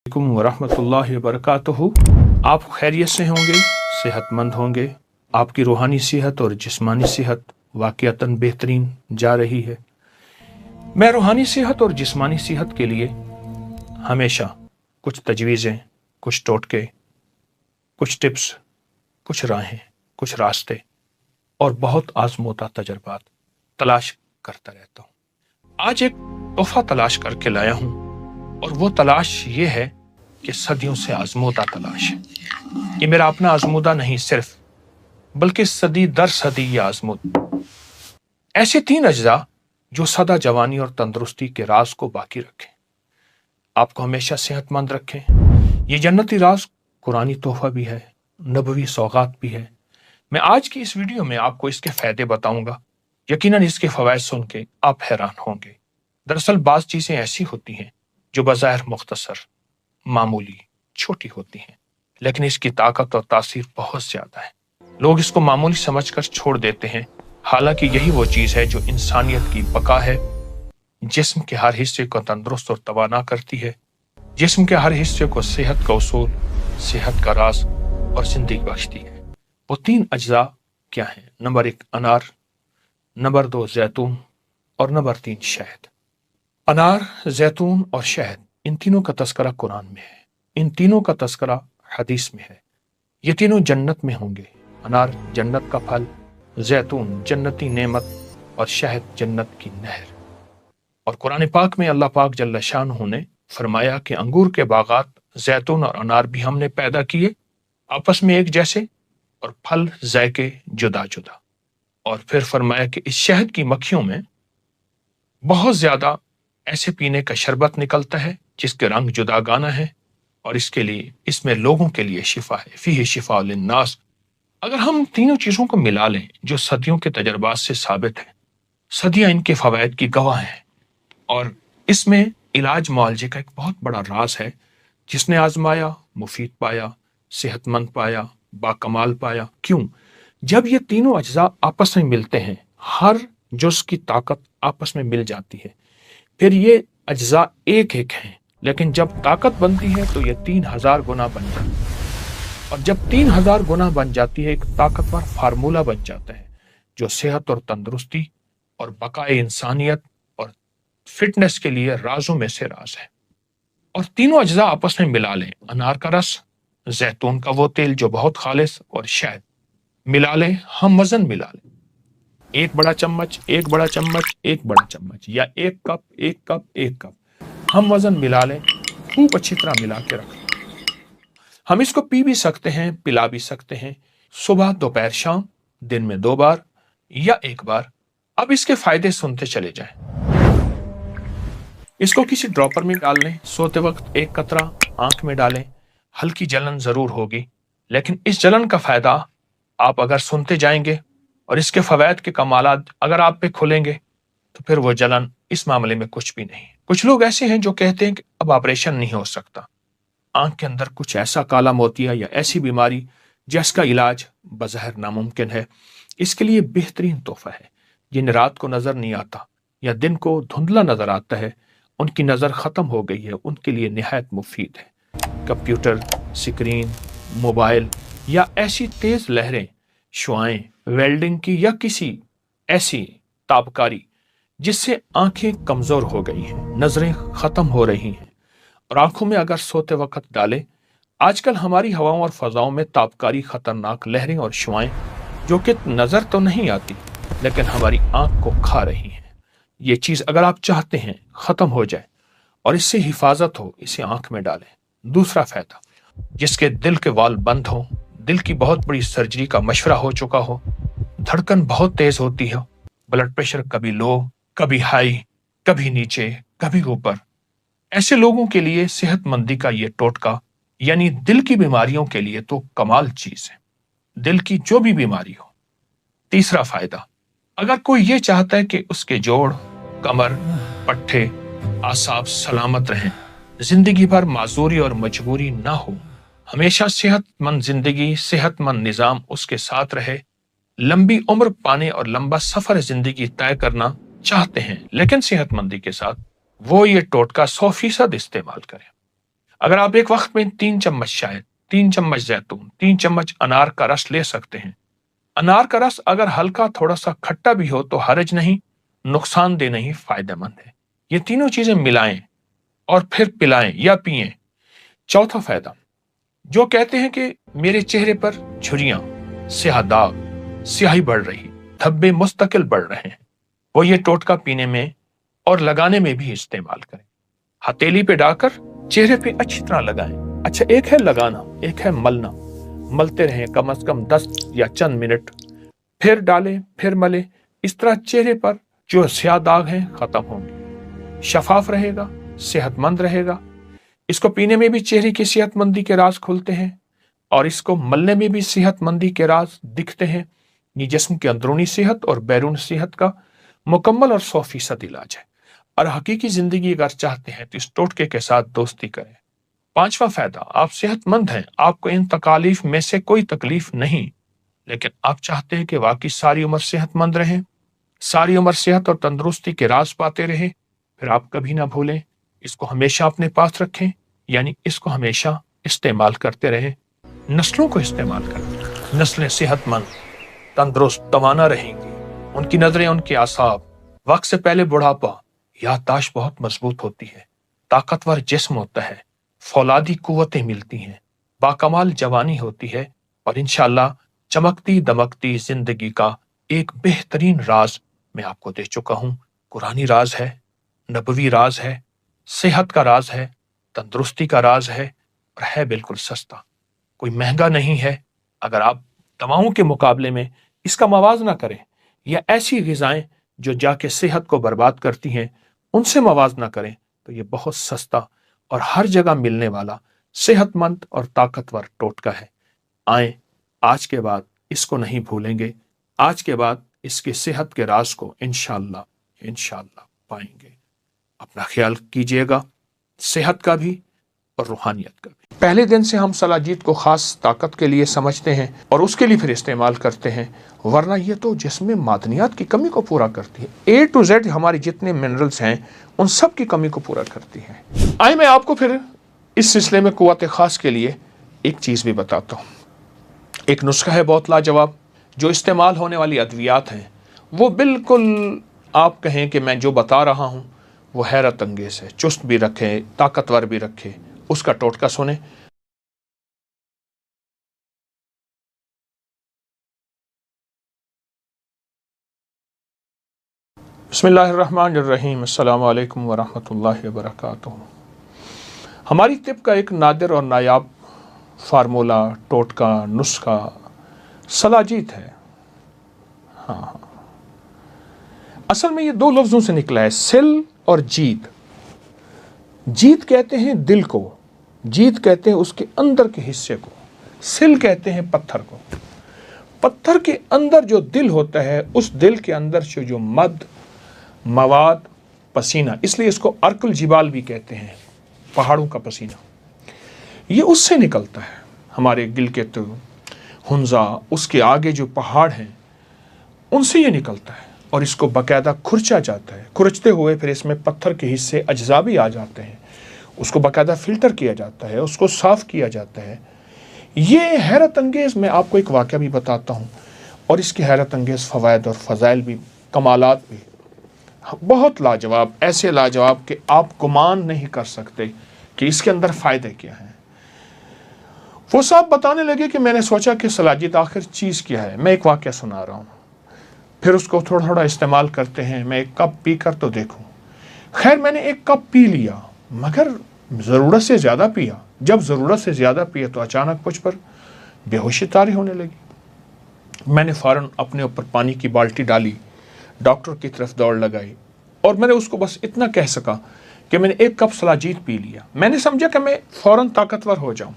अलैकुम वरहमतुल्लाहि वबरकातुहू। आप खैरियत से होंगे, सेहतमंद होंगे। आपकी रूहानी सेहत और जिस्मानी सेहत वाक़ियतन बेहतरीन जा रही है। मैं रूहानी सेहत और जिस्मानी सेहत के लिए हमेशा कुछ तजवीज़ें, कुछ टोटके, कुछ टिप्स, कुछ राहें, कुछ रास्ते और बहुत आज़मूदा तजर्बात तलाश करता रहता हूँ। आज एक तोहफ़ा तलाश करके लाया हूँ और वो तलाश ये है कि सदियों से आज़मूदा तलाश है। ये मेरा अपना आज़मूदा नहीं सिर्फ, बल्कि सदी दर सदी ये आज़मूद। ऐसे 3 अज्जा जो सदा जवानी और तंदुरुस्ती के राज को बाकी रखें, आपको हमेशा सेहतमंद रखें। ये जन्नती राज कुरानी तोहफ़ा भी है, नबवी सौगात भी है। मैं आज की इस वीडियो में आपको इसके फ़ायदे बताऊंगा। यकीनन इसके फ़वाइद सुन के आप हैरान होंगे। दरअसल बाज़ चीज़ें ऐसी होती हैं जो बज़ाहिर मुख्तसर, मामूली, छोटी होती हैं, लेकिन इसकी ताकत और तासीर बहुत ज़्यादा है। लोग इसको मामूली समझकर छोड़ देते हैं, हालांकि यही वो चीज़ है जो इंसानियत की बका है। जिस्म के हर हिस्से को तंदुरुस्त और तवाना करती है। जिस्म के हर हिस्से को सेहत का उसूल, सेहत का राज और जिंदगी बख्शती है। वो 3 अज्जा क्या हैं? नंबर 1 अनार, नंबर 2 जैतून और नंबर 3 शहद। अनार, जैतून और शहद, इन तीनों का तस्करा कुरान में है। इन तीनों का तस्करा हदीस में है। ये तीनों जन्नत में होंगे। अनार जन्नत का फल, जैतून जन्नती नेमत और शहद जन्नत की नहर। और कुरान पाक में अल्लाह पाक जल्ल शानहू ने फरमाया कि अंगूर के बागात, जैतून और अनार भी हमने पैदा किए, आपस में एक जैसे और फल जायके जुदा जुदा। और फिर फरमाया कि इस शहद की मक्खियों में बहुत ज्यादा ऐसे पीने का शरबत निकलता है जिसके रंग जुदागाना है और इसके लिए, इसमें लोगों के लिए शिफा है। फीही शिफा लिन्नास। अगर हम तीनों चीजों को मिला लें जो सदियों के तजर्बात से साबित है, सदियां इनके फवायद की गवाह हैं, और इसमें इलाज मुआवजे का एक बहुत बड़ा राज है। जिसने आजमाया मुफीद पाया, सेहतमंद पाया, बाकमाल पाया। क्यों? जब ये तीनों अज्जा आपस में मिलते हैं, हर जुज़ की ताकत आपस में मिल जाती है। फिर ये अज्जा एक एक हैं, लेकिन जब ताकत बनती है तो ये 3000 गुना बन जाती है। और जब 3000 गुना बन जाती है, एक ताकतवर फार्मूला बन जाता है जो सेहत और तंदुरुस्ती और बकाए इंसानियत और फिटनेस के लिए राजों में से राज है। और तीनों अज्जा आपस में मिला लें। अनार का रस, जैतून का वो तेल जो बहुत खालिस, और शहद मिला लें। हम वजन मिला लें, 1 बड़ा चम्मच, 1 बड़ा चम्मच, 1 बड़ा चम्मच, या 1 कप, 1 कप, 1 कप। हम वजन मिला लें, खूब अच्छी तरह मिला के रख लें। हम इसको पी भी सकते हैं, पिला भी सकते हैं, सुबह, दोपहर, शाम, दिन में 2 बार या 1 बार। अब इसके फायदे सुनते चले जाएं। इसको किसी ड्रॉपर में डाल लें, सोते वक्त 1 कतरा आंख में डालें। हल्की जलन जरूर होगी, लेकिन इस जलन का फायदा आप अगर सुनते जाएंगे और इसके फवायद के कमालात अगर आप पे खुलेंगे तो फिर वो जलन इस मामले में कुछ भी नहीं। कुछ लोग ऐसे हैं जो कहते हैं कि अब ऑपरेशन नहीं हो सकता, आंख के अंदर कुछ ऐसा काला मोतिया या ऐसी बीमारी जिसका इलाज बज़ाहिर नामुमकिन है। इसके लिए बेहतरीन तोहफा है। जिन्हें रात को नजर नहीं आता या दिन को धुंधला नजर आता है, उनकी नजर खत्म हो गई है, उनके लिए निहायत मुफीद है। कंप्यूटर स्क्रीन, मोबाइल या ऐसी तेज लहरें, शुआएं, वेल्डिंग की या किसी ऐसी ताबकारी जिससे आंखें कमजोर हो गई हैं, नजरें खत्म हो रही हैं, और आंखों में अगर सोते वक्त डालें। आजकल हमारी हवाओं और फजाओं में ताबकारी खतरनाक लहरें और शुआएं जो कि नजर तो नहीं आती लेकिन हमारी आंख को खा रही हैं। ये चीज अगर आप चाहते हैं खत्म हो जाए और इससे हिफाजत हो, इसे आंख में डालें। दूसरा फायदा, जिसके दिल के वाल्व बंद हो, दिल की बहुत बड़ी सर्जरी का मशवरा हो चुका हो, धड़कन बहुत तेज होती हो, ब्लड प्रेशर कभी लो, कभी हाई, कभी नीचे, कभी ऊपर, ऐसे लोगों के लिए सेहतमंदी का ये टोटका, यानी दिल की बीमारियों के लिए तो कमाल चीज है, दिल की जो भी बीमारी हो। तीसरा फायदा, अगर कोई ये चाहता है कि उसके जोड़, कमर, पट्टे, आसाब सलामत रहें, जिंदगी भर माजूरी और मजबूरी ना हो, हमेशा सेहतमंद जिंदगी, सेहतमंद निजाम उसके साथ रहे, लंबी उम्र पाने और लंबा सफर जिंदगी तय करना चाहते हैं लेकिन सेहतमंदी के साथ, वो ये टोटका 100% इस्तेमाल करें। अगर आप एक वक्त में 3 चम्मच शहद, 3 चम्मच जैतून, 3 चम्मच अनार का रस ले सकते हैं। अनार का रस अगर हल्का थोड़ा सा खट्टा भी हो तो हर्ज नहीं, नुकसानदेह नहीं, फायदेमंद है। ये तीनों चीजें मिलाएं और फिर पिलाएं या पिएं। चौथा फायदा, जो कहते हैं कि मेरे चेहरे पर झुर्रियां, स्याह दाग, स्याही बढ़ रही, धब्बे मुस्तकिल बढ़ रहे हैं, वो ये टोटका पीने में और लगाने में भी इस्तेमाल करें। हथेली पे डालकर चेहरे पे अच्छी तरह लगाएं। अच्छा, एक है लगाना, एक है मलना। मलते रहें कम से कम 10 या चंद मिनट, फिर डालें, फिर मलें। इस तरह चेहरे पर जो स्याह दाग हैं खत्म होंगे, शफाफ रहेगा, सेहतमंद रहेगा। इसको पीने में भी चेहरे की सेहतमंदी के राज खुलते हैं और इसको मलने में भी सेहतमंदी के राज दिखते हैं। ये जिस्म की अंदरूनी सेहत और बैरून सेहत का मुकम्मल और 100% इलाज है। और हकीकी जिंदगी अगर चाहते हैं तो इस टोटके के साथ दोस्ती करें। पांचवा फायदा, आप सेहतमंद हैं, आपको इन तकालीफ में से कोई तकलीफ नहीं, लेकिन आप चाहते हैं कि वाकई सारी उम्र सेहतमंद रहें, सारी उम्र सेहत और तंदुरुस्ती के राज पाते रहें, फिर आप कभी ना भूलें, इसको हमेशा अपने पास रखें, यानी इसको हमेशा इस्तेमाल करते रहें। नस्लों को इस्तेमाल करें, नस्लें सेहतमंद, तंदुरुस्त, तवाना रहेंगी, उनकी नजरें, उनके आसाब, वक्त से पहले बुढ़ापा, याददाश्त बहुत मजबूत होती है, ताकतवर जिस्म होता है, फौलादी कुव्वतें मिलती हैं, बाकमाल जवानी होती है और इंशाअल्लाह चमकती दमकती जिंदगी का एक बेहतरीन राज मैं आपको दे चुका हूं। कुरानी राज है, नबवी राज है, सेहत का राज है, तंदुरुस्ती का राज है और है बिल्कुल सस्ता, कोई महंगा नहीं है। अगर आप दवाओं के मुकाबले में इसका मवाजना करें या ऐसी ग़िज़ाएं जो जाके सेहत को बर्बाद करती हैं उनसे मवाजना करें तो ये बहुत सस्ता और हर जगह मिलने वाला सेहतमंद और ताकतवर टोटका है। आए, आज के बाद इसको नहीं भूलेंगे, आज के बाद इसकी सेहत के राज को इंशाअल्लाह पाएंगे। अपना ख्याल कीजिएगा, सेहत का भी और रूहानियत का भी। पहले दिन से हम सलाजीत को खास ताकत के लिए समझते हैं और उसके लिए फिर इस्तेमाल करते हैं, वरना ये तो जिसमें मादनियात की कमी को पूरा करती है। A to Z हमारे जितने मिनरल्स हैं उन सब की कमी को पूरा करती है। आइए मैं आपको फिर इस सिलसिले में कुव्वत खास के लिए एक चीज़ भी बताता हूँ। एक नुस्खा है बहुत लाजवाब, जो इस्तेमाल होने वाली अद्वियात हैं वो बिल्कुल आप कहें कि मैं जो बता रहा हूँ वो हैरत अंगेज़ है, चुस्त भी रखे, ताकतवर भी रखे। उसका टोटका सुने। बिस्मिल्लाहिर्रहमानिर्रहीम, अस्सलामु अलैकुम वरहमतुल्लाहि वबरकातुहू। हमारी तिब का एक नादिर और नायाब फार्मूला, टोटका, नुस्खा सलाजीत है। हाँ, असल में ये दो लफ्ज़ों से निकला है, सिल और जीत। जीत कहते हैं दिल को, जीत कहते हैं उसके अंदर के हिस्से को, सिल कहते हैं पत्थर को। पत्थर के अंदर जो दिल होता है, उस दिल के अंदर से जो मवाद, पसीना, इसलिए इसको अर्कुल जिबाल भी कहते हैं, पहाड़ों का पसीना, ये उससे निकलता है। हमारे गिलगित, हुंजा, उसके आगे जो पहाड़ हैं उनसे ये निकलता है और इसको बाकायदा खुरचा जाता है। खुरचते हुए फिर इसमें पत्थर के हिस्से अज्जा भी आ जाते हैं, उसको बाकायदा फिल्टर किया जाता है, उसको साफ़ किया जाता है। ये हैरत अंगेज़, मैं आपको एक वाक़या भी बताता हूँ और इसके हैरत अंगेज़ फ़वाइद और फ़ज़ाइल भी, कमालात भी बहुत लाजवाब, ऐसे लाजवाब कि आप गुमान नहीं कर सकते कि इसके अंदर फ़ायदे क्या हैं। वो साहब बताने लगे कि मैंने सोचा कि सलाजीत आखिर चीज़ क्या है। मैं एक वाक़या सुना रहा हूँ, फिर उसको थोड़ा थोड़ा इस्तेमाल करते हैं। मैं एक कप पी कर तो देखूँ। खैर, मैंने एक कप पी लिया, मगर ज़रूरत से ज़्यादा पिया। जब ज़रूरत से ज़्यादा पिया तो अचानक मुझ पर बेहोशी तारी होने लगी। मैंने फ़ौरन अपने ऊपर पानी की बाल्टी डाली, डॉक्टर की तरफ दौड़ लगाई और मैंने उसको बस इतना कह सका कि मैंने एक कप सलाजीत पी लिया। मैंने समझा कि मैं फ़ौरन ताकतवर हो जाऊं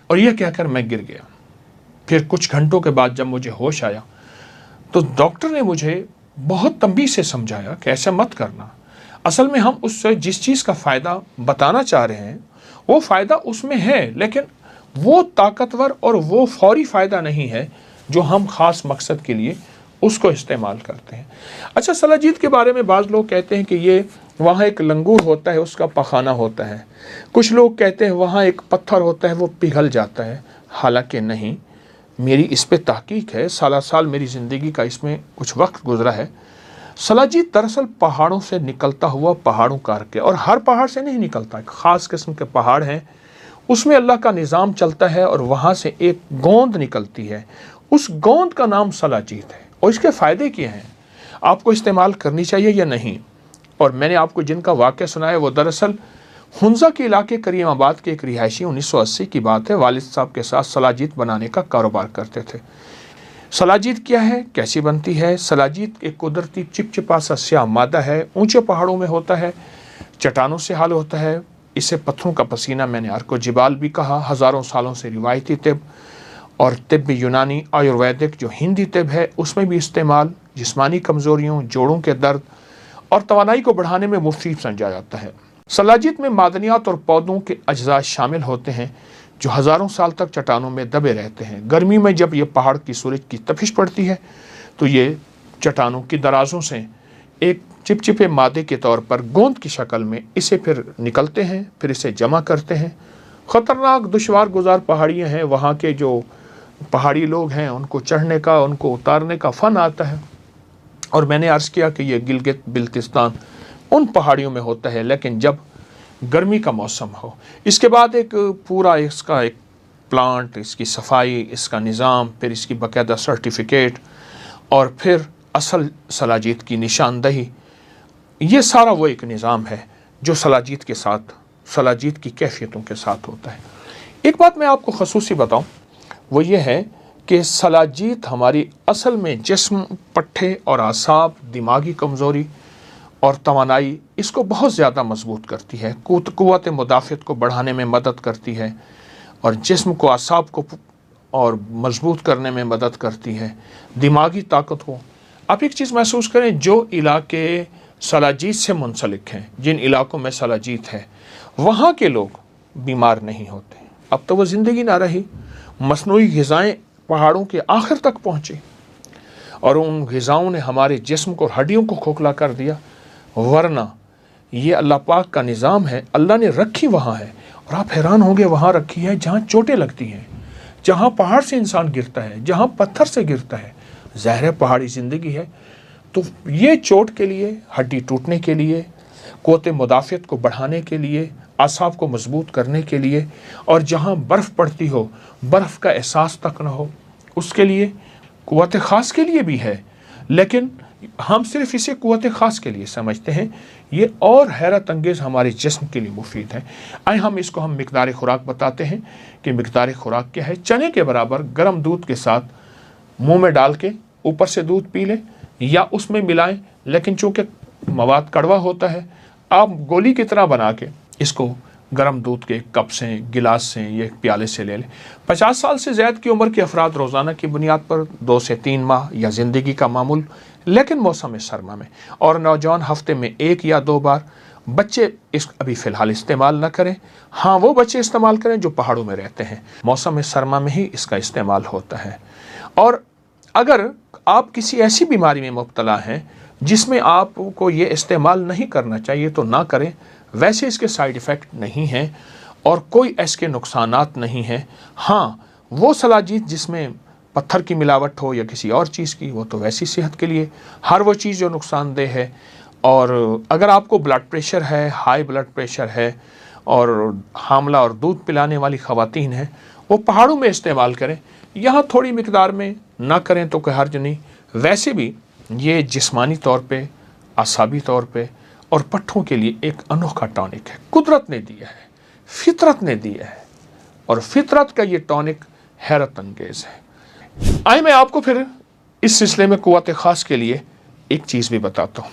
और यह कहकर मैं गिर गया। फिर कुछ घंटों के बाद जब मुझे होश आया तो डॉक्टर ने मुझे बहुत तंबीह से समझाया कि ऐसा मत करना। असल में हम उससे जिस चीज़ का फ़ायदा बताना चाह रहे हैं वो फ़ायदा उसमें है, लेकिन वो ताकतवर और वो फौरी फ़ायदा नहीं है जो हम ख़ास मकसद के लिए उसको इस्तेमाल करते हैं। अच्छा, सलाजीत के बारे में बाज़ लोग कहते हैं कि ये वहाँ एक लंगूर होता है, उसका पखाना होता है। कुछ लोग कहते हैं वहाँ एक पत्थर होता है, वो पिघल जाता है। हालांकि नहीं, मेरी इस पे तहकीक है, साल साल मेरी ज़िंदगी का इसमें कुछ वक्त गुजरा है। सलाजीत दरअसल पहाड़ों से निकलता हुआ पहाड़ों करके, और हर पहाड़ से नहीं निकलता, ख़ास किस्म के पहाड़ हैं, उसमें अल्लाह का निज़ाम चलता है और वहाँ से एक गोंद निकलती है। उस गोंद का नाम सलाजीत है। और इसके फ़ायदे क्या हैं, आपको इस्तेमाल करनी चाहिए या नहीं। और मैंने आपको जिनका वाक़या सुनाया वो दरअसल हुंज़ा के इलाके करीमाबाद के एक रिहायशी, 1980 की बात है, वालिद साहब के साथ सलाजीत बनाने का कारोबार करते थे। सलाजीत क्या है, कैसी बनती है? सलाजीत एक कुदरती चिपचिपा सा स्याह मादा है, ऊंचे पहाड़ों में होता है, चट्टानों से हाल होता है। इसे पत्थरों का पसीना मैंने अर्को जिबाल भी कहा। हज़ारों सालों से रिवायती तिब और तिब यूनानी आयुर्वेदिक जो हिंदी तिब है उसमें भी इस्तेमाल, जिस्मानी कमज़ोरियों, जोड़ों के दर्द और तवानाई को बढ़ाने में मुफीद समझा जाता है। सलाजीत में मादनियात और पौधों के अज्जा शामिल होते हैं जो हज़ारों साल तक चट्टानों में दबे रहते हैं। गर्मी में जब ये पहाड़ की सूरज की तपिश पड़ती है तो ये चट्टानों की दराजों से एक चिपचिपे मादे के तौर पर गोंद की शक्ल में इसे फिर निकलते हैं, फिर इसे जमा करते हैं। ख़तरनाक दुश्वार गुजार पहाड़ियाँ हैं, वहाँ के जो पहाड़ी लोग हैं उनको चढ़ने का, उनको उतारने का फ़न आता है। और मैंने अर्ज़ किया कि ये गिलगित बिल्तिस्तान उन पहाड़ियों में होता है, लेकिन जब गर्मी का मौसम हो। इसके बाद एक पूरा इसका एक प्लांट, इसकी सफाई, इसका निज़ाम, फिर इसकी बाकायदा सर्टिफिकेट और फिर असल सलाजीत की निशानदही, ये सारा वो एक निज़ाम है जो सलाजीत के साथ, सलाजीत की कैफियतों के साथ होता है। एक बात मैं आपको ख़ुसूसी बताऊं, वो ये है कि सलाजीत हमारी असल में जिस्म, पट्ठे और आसाब, दिमागी कमज़ोरी और तवानाई, इसको बहुत ज़्यादा मजबूत करती है, क़ुव्वत मुदाफ़त को बढ़ाने में मदद करती है और जिस्म को, आसाब को और मजबूत करने में मदद करती है, दिमागी ताकत को। आप एक चीज़ महसूस करें, जो इलाके सलाजीत से मुंसलिक हैं, जिन इलाकों में सलाजीत है, वहाँ के लोग बीमार नहीं होते। अब तो वो ज़िंदगी ना रही, मसनूई ग़िज़ाएँ पहाड़ों के आखिर तक पहुँची और उन ग़िज़ाओं ने हमारे जिस्म को, हड्डियों को खोखला कर दिया। वरना ये अल्लाह पाक का निज़ाम है, अल्लाह ने रखी वहाँ है। और आप हैरान होंगे, वहाँ रखी है जहाँ चोटें लगती हैं, जहाँ पहाड़ से इंसान गिरता है, जहाँ पत्थर से गिरता है। ज़ाहिर पहाड़ी ज़िंदगी है, तो ये चोट के लिए, हड्डी टूटने के लिए, क़ुव्वत मुदाफ़त को बढ़ाने के लिए, आसाब को मजबूत करने के लिए, और जहाँ बर्फ़ पड़ती हो, बर्फ़ का एहसास तक ना हो, उसके लिए, क़ुव्वत ख़ास के लिए भी है। लेकिन हम सिर्फ इसे क़ुव्वत ख़ास के लिए समझते हैं, ये और हैरत अंगेज़ हमारे जिस्म के लिए मुफीद है। आए हम इसको हम मिक़दार खुराक बताते हैं कि मिक़दार खुराक क्या है। चने के बराबर गर्म दूध के साथ मुंह में डाल के ऊपर से दूध पी लें या उसमें मिलाएं, लेकिन चूँकि मवाद कड़वा होता है, आप गोली की तरह बना के इसको गर्म दूध के कप से, गिलास से या एक प्याले से ले लें। 50 साल से ज़्यादा की उम्र के अफराद रोज़ाना की बुनियाद पर 2 से 3 माह या ज़िंदगी का मामूल, लेकिन मौसम सरमा में, और नौजवान हफ्ते में 1 या 2 बार। बच्चे इस अभी फ़िलहाल इस्तेमाल न करें। हाँ, वो बच्चे इस्तेमाल करें जो पहाड़ों में रहते हैं, मौसम सरमा में ही इसका इस्तेमाल होता है। और अगर आप किसी ऐसी बीमारी में मुब्तला हैं जिसमें आपको ये इस्तेमाल नहीं करना चाहिए तो ना करें। वैसे इसके साइड इफ़ेक्ट नहीं हैं और कोई इसके नुकसानात नहीं हैं। हाँ, वो सलाजीत जिसमें पत्थर की मिलावट हो या किसी और चीज़ की, वो तो वैसी सेहत के लिए हर वो चीज़ जो नुकसानदेह है। और अगर आपको ब्लड प्रेशर है, हाई ब्लड प्रेशर है और हामला और दूध पिलाने वाली ख़वातीन हैं, वो पहाड़ों में इस्तेमाल करें। यहाँ थोड़ी मिकदार में ना करें तो कोई हर्ज नहीं। वैसे भी ये जिस्मानी तौर पे, आसाबी तौर पे और पट्ठों के लिए एक अनोखा टॉनिक है, कुदरत ने दिया है, फितरत ने दिया है, और फितरत का ये टॉनिक हैरत अंगेज़ है। आइए मैं आपको फिर इस सिलसिले में क़ुव्वत ख़ास के लिए एक चीज़ भी बताता हूँ।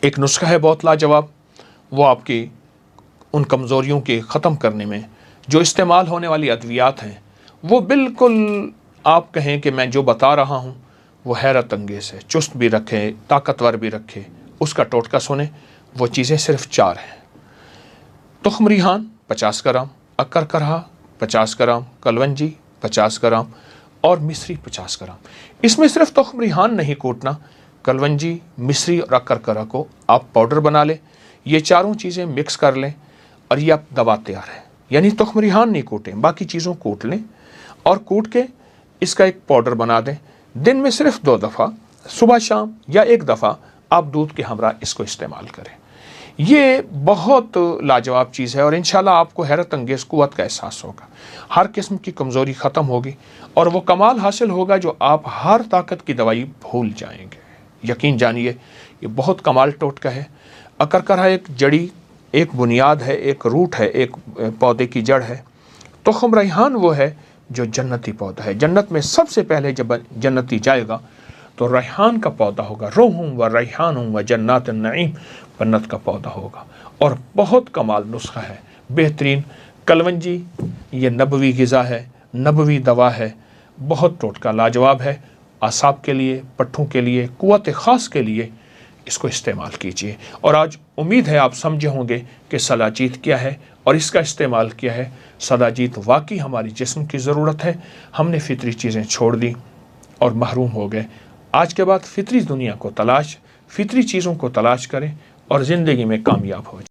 एक नुस्खा है बहुत लाजवाब, वो आपकी उन कमज़ोरियों के ख़त्म करने में जो इस्तेमाल होने वाली अद्वियात हैं, वो बिल्कुल आप कहें कि मैं जो बता रहा हूँ वो हैरत अंगेज़ है, चुस्त भी रखे, ताकतवर भी रखे। उसका टोटका सुने, वो चीज़ें सिर्फ 4 हैं। तुख़्म रिहान 50 ग्राम, अक्कर करहा 50 ग्राम, कलवंजी 50 ग्राम, और मिश्री 50 ग्राम। इसमें सिर्फ तुख्म रिहान नहीं कूटना, कलवंजी, मिश्री और अकरकरा को आप पाउडर बना लें। ये चारों चीज़ें मिक्स कर लें और ये आप दवा तैयार है। यानी तुख्म रिहान नहीं कूटें, बाकी चीज़ों कूट लें और कूट के इसका एक पाउडर बना दें। दिन में सिर्फ 2 दफ़ा, सुबह शाम या 1 दफ़ा आप दूध के हमरा इसको इस्तेमाल करें। ये बहुत लाजवाब चीज़ है और इंशाल्लाह आपको हैरत अंगेज़ कुव्वत का एहसास होगा। हर किस्म की कमज़ोरी ख़त्म होगी और वो कमाल हासिल होगा जो आप हर ताकत की दवाई भूल जाएंगे। यकीन जानिए ये बहुत कमाल टोटका है। अकरकरा एक जड़ी, एक बुनियाद है, एक रूट है, एक पौधे की जड़ है। तुख्म रिहान वो है जो जन्नती पौधा है। जन्नत में सबसे पहले जब जन्नती जाएगा तो रेहान का पौधा होगा। रोहुम व रेहान व जन्नत नईम, जन्नत का पौधा होगा और बहुत कमाल नुस्खा है, बेहतरीन। कलवंजी ये नबवी ग़िज़ा है, नबवी दवा है, बहुत टोटका लाजवाब है। आसाब के लिए, पट्ठों के लिए, कुव्वत ख़ास के लिए इसको इस्तेमाल कीजिए। और आज उम्मीद है आप समझे होंगे कि सलाजीत क्या है और इसका इस्तेमाल किया है। सलाजीत वाकई हमारी जिस्म की ज़रूरत है। हमने फितरी चीज़ें छोड़ दी और महरूम हो गए। आज के बाद फितरी दुनिया को तलाश, फितरी चीज़ों को तलाश करें और ज़िंदगी में कामयाब हो जाए।